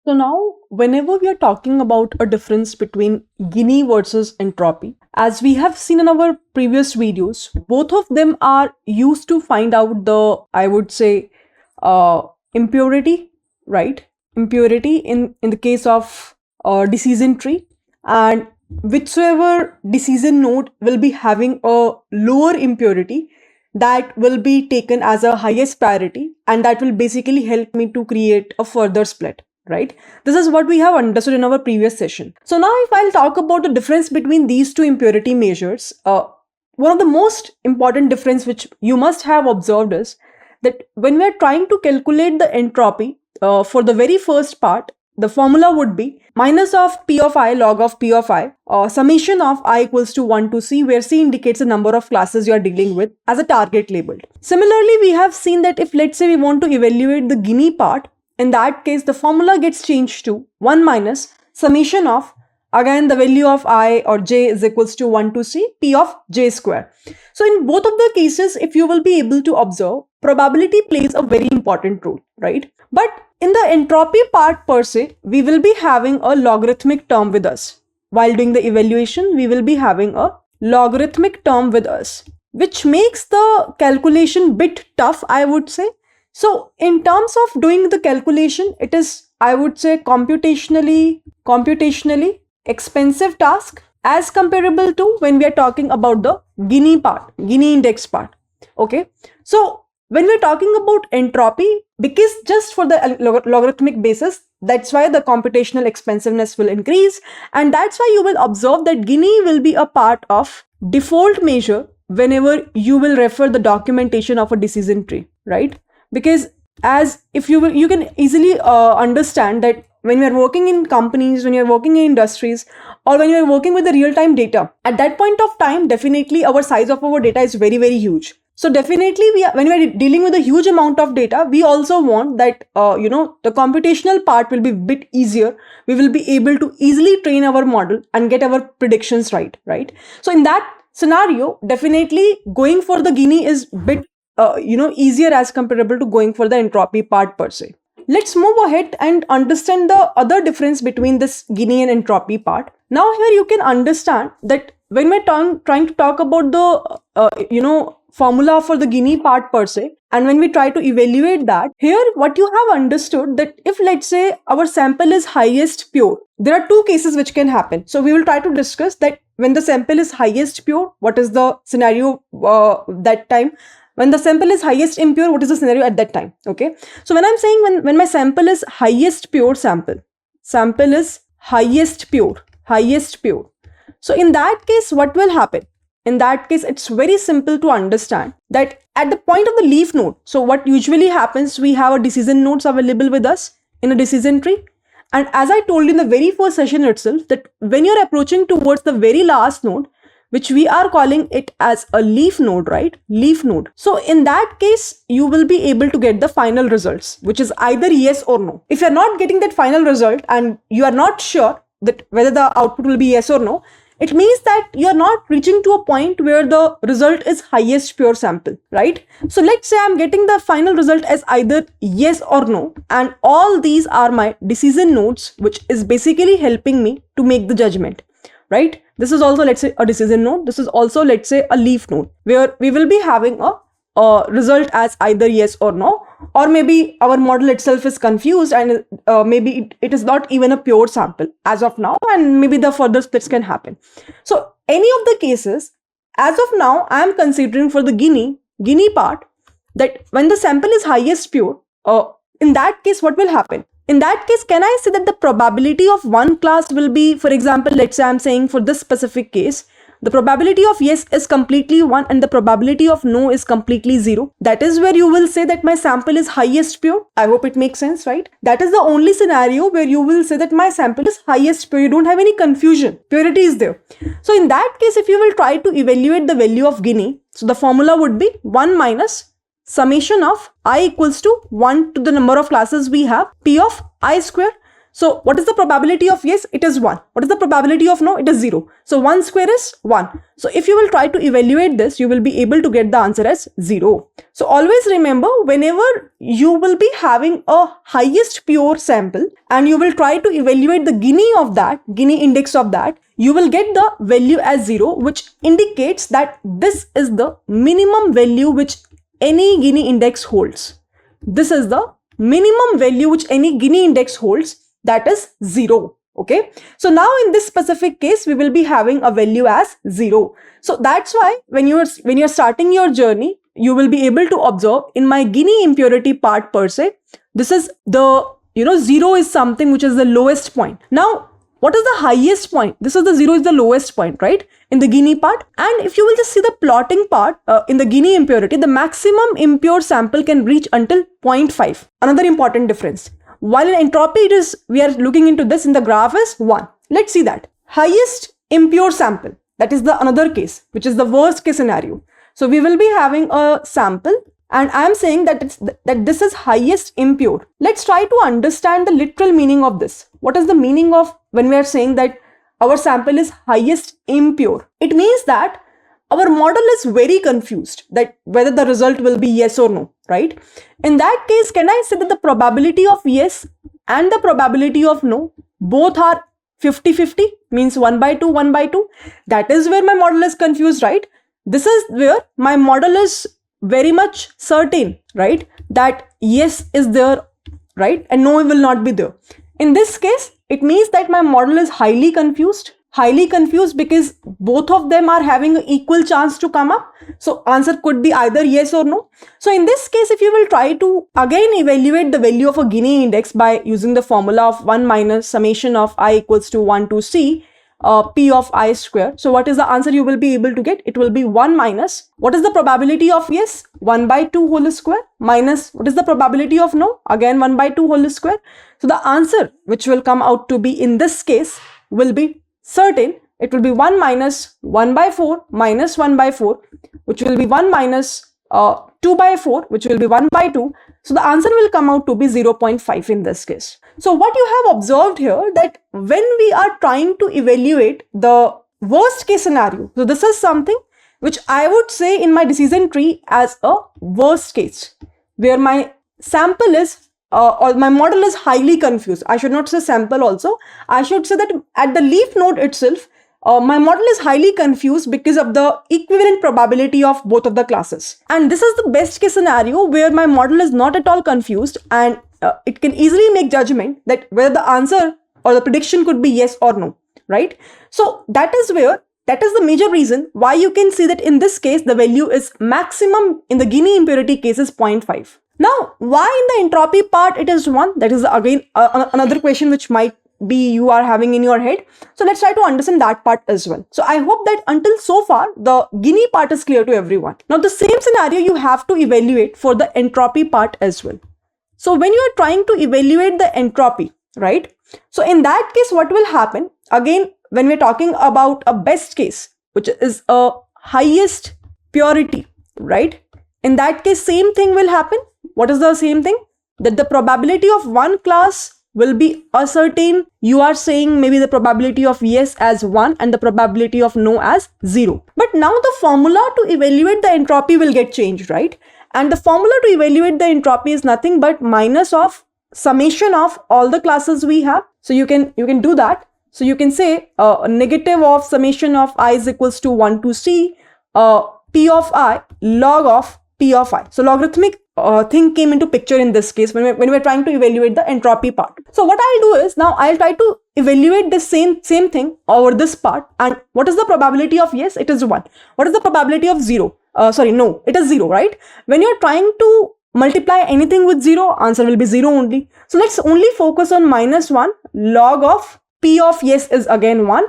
So now, whenever we are talking about a difference between Gini versus entropy, as we have seen in our previous videos, both of them are used to find out the, I would say, impurity, right? Impurity in the case of decision tree, and whichever decision node will be having a lower impurity, that will be taken as a highest priority, and that will basically help me to create a further split, right? This is what we have understood in our previous session. So now if I'll talk about the difference between these two impurity measures, one of the most important difference which you must have observed is that when we're trying to calculate the entropy for the very first part, the formula would be minus of P of I log of P of I, summation of I equals to 1 to C, where C indicates the number of classes you are dealing with as a target labeled. Similarly, we have seen that if let's say we want to evaluate the Gini part, in that case, the formula gets changed to 1 minus summation of, again, the value of I or J is equals to 1 to C, P of J square. So in both of the cases, if you will be able to observe, probability plays a very important role, right? But in the entropy part per se, we will be having a logarithmic term with us. While doing the evaluation, we will be having a logarithmic term with us, which makes the calculation bit tough, I would say. So in terms of doing the calculation, it is, I would say, computationally expensive task as comparable to when we are talking about the Gini part, Gini index part. Okay. So when we're talking about entropy, because just for the logarithmic basis, that's why the computational expensiveness will increase. And that's why you will observe that Gini will be a part of default measure whenever you will refer the documentation of a decision tree, right? Because as if you will, you can easily understand that when you're working in companies, when you're working in industries, or when you're working with the real-time data, at that point of time, definitely our size of our data is very, very huge. So definitely when we are dealing with a huge amount of data, we also want that, the computational part will be a bit easier. We will be able to easily train our model and get our predictions right? So in that scenario, definitely going for the Gini is bit, easier as comparable to going for the entropy part per se. Let's move ahead and understand the other difference between this Gini and entropy part. Now here you can understand that when we're trying to talk about the, formula for the Gini part per se, and when we try to evaluate that, here what you have understood that if let's say our sample is highest pure, there are two cases which can happen. So we will try to discuss that when the sample is highest pure, what is the scenario that time? When the sample is highest impure, what is the scenario at that time? Okay. So when I'm saying when my sample is highest pure sample is highest pure. So in that case, what will happen? In that case, it's very simple to understand that at the point of the leaf node, so what usually happens, we have a decision nodes available with us in a decision tree. And as I told you in the very first session itself, that when you're approaching towards the very last node, which we are calling it as a leaf node, right? Leaf node. So in that case, you will be able to get the final results, which is either yes or no. If you're not getting that final result and you are not sure that whether the output will be yes or no, it means that you're not reaching to a point where the result is highest pure sample, right? So let's say I'm getting the final result as either yes or no, and all these are my decision nodes, which is basically helping me to make the judgment, right? This is also, let's say, a decision node. This is also, let's say, a leaf node, where we will be having a result as either yes or no, or maybe our model itself is confused and maybe it is not even a pure sample as of now, and maybe the further splits can happen. So any of the cases, as of now, I am considering for the Gini part that when the sample is highest pure, in that case, what will happen? In that case, can I say that the probability of one class will be, for example, let's say I'm saying for this specific case, the probability of yes is completely 1 and the probability of no is completely 0. That is where you will say that my sample is highest pure. I hope it makes sense, right? That is the only scenario where you will say that my sample is highest pure. You don't have any confusion. Purity is there. So in that case, if you will try to evaluate the value of Gini, so the formula would be 1 minus summation of I equals to 1 to the number of classes we have, P of I square. So what is the probability of yes? It is 1. What is the probability of no? It is 0. So 1 square is 1. So if you will try to evaluate this, you will be able to get the answer as 0. So always remember, whenever you will be having a highest pure sample and you will try to evaluate the Gini of that, Gini index of that, you will get the value as 0, which indicates that this is the minimum value which any Gini index holds. This is the minimum value which any Gini index holds, that is 0. Okay, so now in this specific case we will be having a value as 0. So that's why when you're starting your journey, you will be able to observe in my Gini impurity part per se, this is the 0 is something which is the lowest point. Now what is the highest point? This is the 0 is the lowest point, right, in the Gini part. And if you will just see the plotting part in the Gini impurity, the maximum impure sample can reach until 0.5. Another important difference. While in entropy, we are looking into this in the graph is 1. Let's see that. Highest impure sample, that is the another case, which is the worst case scenario. So we will be having a sample and I am saying that this is highest impure. Let's try to understand the literal meaning of this. What is the meaning of when we are saying that our sample is highest impure? It means that our model is very confused that whether the result will be yes or no, right? In that case, can I say that the probability of yes and the probability of no both are 50-50, means 1/2, 1/2? That is where my model is confused, right? This is where my model is very much certain, right, that yes is there, right, and no will not be there. In this case, it means that my model is highly confused because both of them are having an equal chance to come up. So answer could be either yes or no. So in this case, if you will try to again evaluate the value of a Gini index by using the formula of 1 minus summation of I equals to 1 to C P of I square. So what is the answer you will be able to get? It will be 1 minus, what is the probability of yes? 1/2 whole square minus, what is the probability of no? Again 1/2 whole square. So the answer which will come out to be in this case will be certain. It will be 1 minus 1/4 minus 1/4, which will be 1 minus 2/4, which will be 1/2. So the answer will come out to be 0.5 in this case. So what you have observed here, that when we are trying to evaluate the worst case scenario, so this is something which I would say in my decision tree as a worst case, where my sample is or my model is highly confused. I should not say sample also. I should say that at the leaf node itself, my model is highly confused because of the equivalent probability of both of the classes. And this is the best case scenario where my model is not at all confused and it can easily make judgment that whether the answer or the prediction could be yes or no, right? So that is the major reason why you can see that in this case, the value is maximum in the Gini impurity case is 0.5. Now, why in the entropy part it is 1? That is again another question which might be you are having in your head. So let's try to understand that part as well. So I hope that until so far, the Gini part is clear to everyone. Now the same scenario you have to evaluate for the entropy part as well. So when you are trying to evaluate the entropy, right? So in that case, what will happen? Again, when we're talking about a best case, which is a highest purity, right? In that case, same thing will happen. What is the same thing? That the probability of one class will be ascertained. You are saying maybe the probability of yes as 1 and the probability of no as 0. But now the formula to evaluate the entropy will get changed, right? And the formula to evaluate the entropy is nothing but minus of summation of all the classes we have. So you can do that. So you can say a negative of summation of I is equals to 1 to C P of I log of P of I. So logarithmic thing came into picture in this case when we're trying to evaluate the entropy part. So what I'll do is now I'll try to evaluate the same thing over this part. And what is the probability of yes? It is 1. What is the probability of 0? No, it is 0, right? When you're trying to multiply anything with 0, answer will be 0 only. So let's only focus on minus 1 log of P of yes is again 1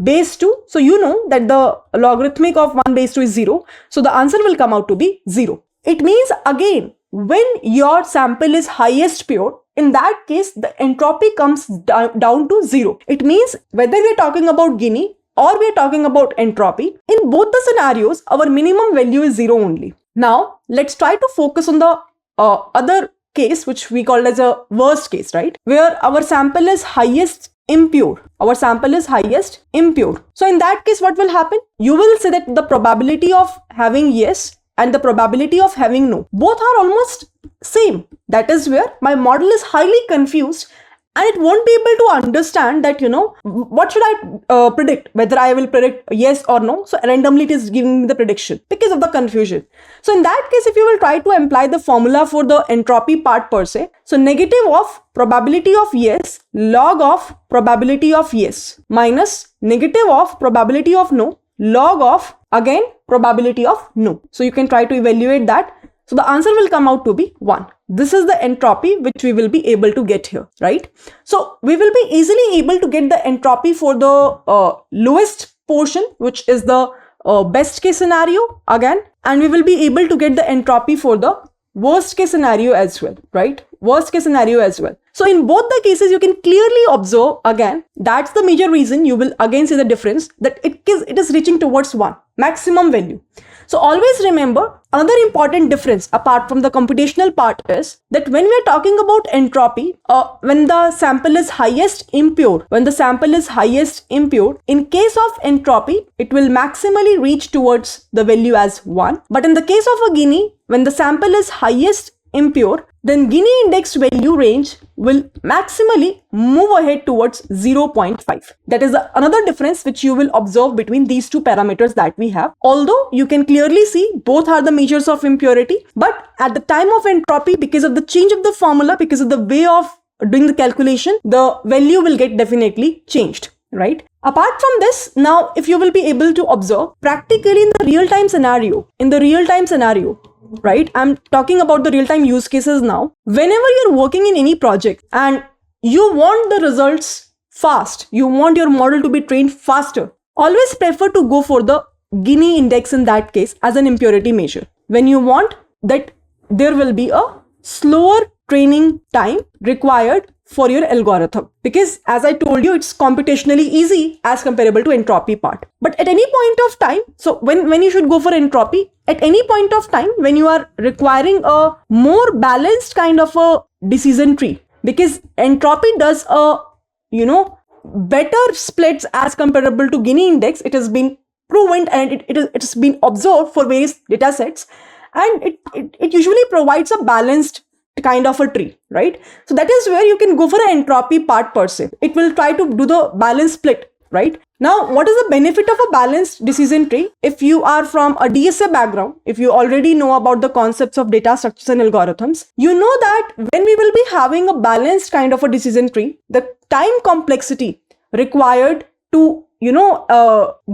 base 2. So you know that the logarithmic of 1 base 2 is 0. So the answer will come out to be 0. It means again, when your sample is highest pure, in that case, the entropy comes down to 0. It means whether we are talking about Gini or we are talking about entropy, in both the scenarios, our minimum value is 0 only. Now, let's try to focus on the other case which we call as a worst case, right? Where our sample is highest impure. Our sample is highest impure. So in that case, what will happen? You will say that the probability of having yes and the probability of having no, both are almost same. That is where my model is highly confused and it won't be able to understand that, what should I predict, whether I will predict yes or no. So randomly it is giving me the prediction because of the confusion. So in that case, if you will try to apply the formula for the entropy part per se, so negative of probability of yes log of probability of yes minus negative of probability of no log of again probability of no. So you can try to evaluate that. So the answer will come out to be 1. This is the entropy which we will be able to get here, right? So we will be easily able to get the entropy for the lowest portion, which is the best case scenario again, and we will be able to get the entropy for the worst case scenario as well, right? Worst case scenario as well. So in both the cases, you can clearly observe again, that's the major reason you will again see the difference, that it is reaching towards 1 maximum value. So always remember, another important difference apart from the computational part is that when we are talking about entropy, when the sample is highest impure, in case of entropy, it will maximally reach towards the value as 1. But in the case of a Gini, when the sample is highest impure, then Gini index value range will maximally move ahead towards 0.5. That is another difference which you will observe between these two parameters that we have. Although you can clearly see both are the measures of impurity, but at the time of entropy, because of the change of the formula, because of the way of doing the calculation, the value will get definitely changed, right? Apart from this, now if you will be able to observe practically in the real-time scenario, right? I'm talking about the real-time use cases now. Whenever you're working in any project and you want the results fast, you want your model to be trained faster, always prefer to go for the Gini index in that case as an impurity measure. When you want that there will be a slower training time required for your algorithm, because as I told you, it's computationally easy as comparable to entropy part. But at any point of time, so when you should go for entropy, at any point of time when you are requiring a more balanced kind of a decision tree, because entropy does a better splits as comparable to Gini index. It has been proven and it has been observed for various data sets, and it usually provides a balanced kind of a tree, right? So that is where you can go for an entropy part per se. It will try to do the balance split, right? Now, what is the benefit of a balanced decision tree? If you are from a DSA background, if you already know about the concepts of data structures and algorithms, you know that when we will be having a balanced kind of a decision tree, the time complexity required to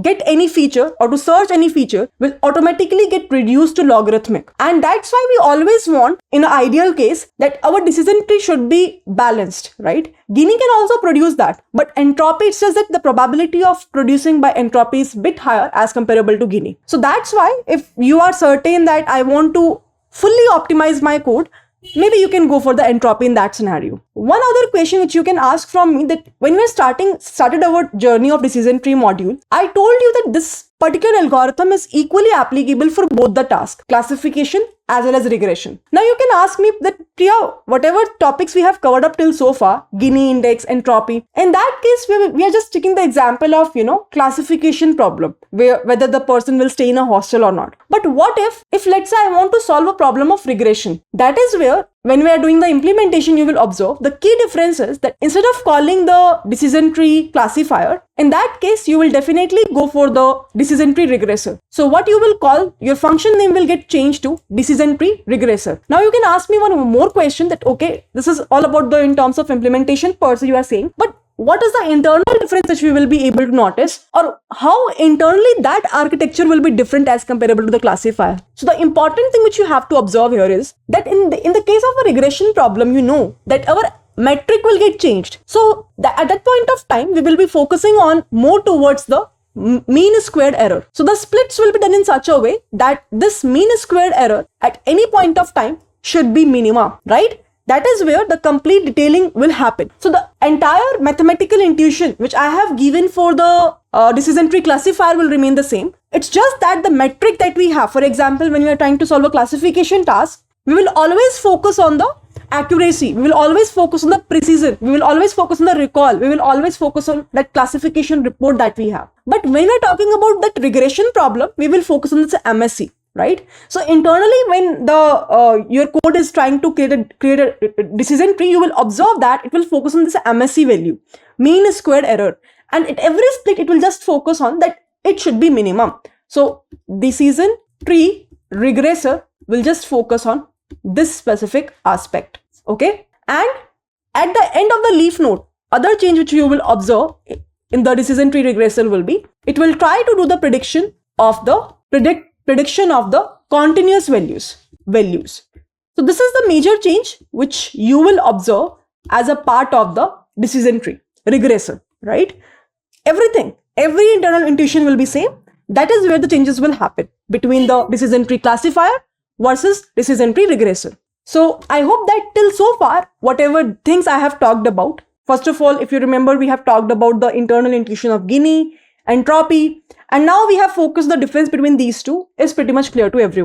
get any feature or to search any feature will automatically get reduced to logarithmic. And that's why we always want, in an ideal case, that our decision tree should be balanced, right? Gini can also produce that, but entropy, it says that the probability of producing by entropy is a bit higher as comparable to Gini. So that's why if you are certain that I want to fully optimize my code, maybe you can go for the entropy in that scenario. One other question which you can ask from me, that when we started our journey of decision tree module, I told you that this particular algorithm is equally applicable for both the tasks, classification as well as regression. Now you can ask me that, Priya, whatever topics we have covered up till so far, Gini index, entropy, in that case, we are just taking the example of, classification problem, whether the person will stay in a hostel or not. But what if let's say I want to solve a problem of regression? That is where, when we are doing the implementation, you will observe the key difference is that instead of calling the decision tree classifier, in that case, you will definitely go for the decision tree regressor. So what you will call, your function name will get changed to decision tree regressor. Now you can ask me one more question that, okay, this is all about the in terms of implementation per se you are saying, but what is the internal difference which we will be able to notice, or how internally that architecture will be different as comparable to the classifier? So the important thing which you have to observe here is that in the case of a regression problem, you know that our metric will get changed. So at that point of time, we will be focusing on more towards the mean squared error. So the splits will be done in such a way that this mean squared error at any point of time should be minima, right? That is where the complete detailing will happen. So the entire mathematical intuition which I have given for the decision tree classifier will remain the same. It's just that the metric that we have, for example, when we are trying to solve a classification task, we will always focus on the accuracy. We will always focus on the precision. We will always focus on the recall. We will always focus on that classification report that we have. But when we're talking about that regression problem, we will focus on this MSE, right? So internally, when the your code is trying to create a decision tree, you will observe that it will focus on this MSE value, mean squared error, and at every split, it will just focus on that it should be minimum. So decision tree regressor will just focus on this specific aspect, okay? And at the end of the leaf node, other change which you will observe in the decision tree regressor will be, it will try to do the prediction of the continuous values. So this is the major change which you will observe as a part of the decision tree regressor, right? Every internal intuition will be same. That is where the changes will happen between the decision tree classifier versus decision tree regressor. So I hope that till so far, whatever things I have talked about, first of all, if you remember, we have talked about the internal intuition of Gini, entropy, and now we have focused the difference between these two is pretty much clear to everyone.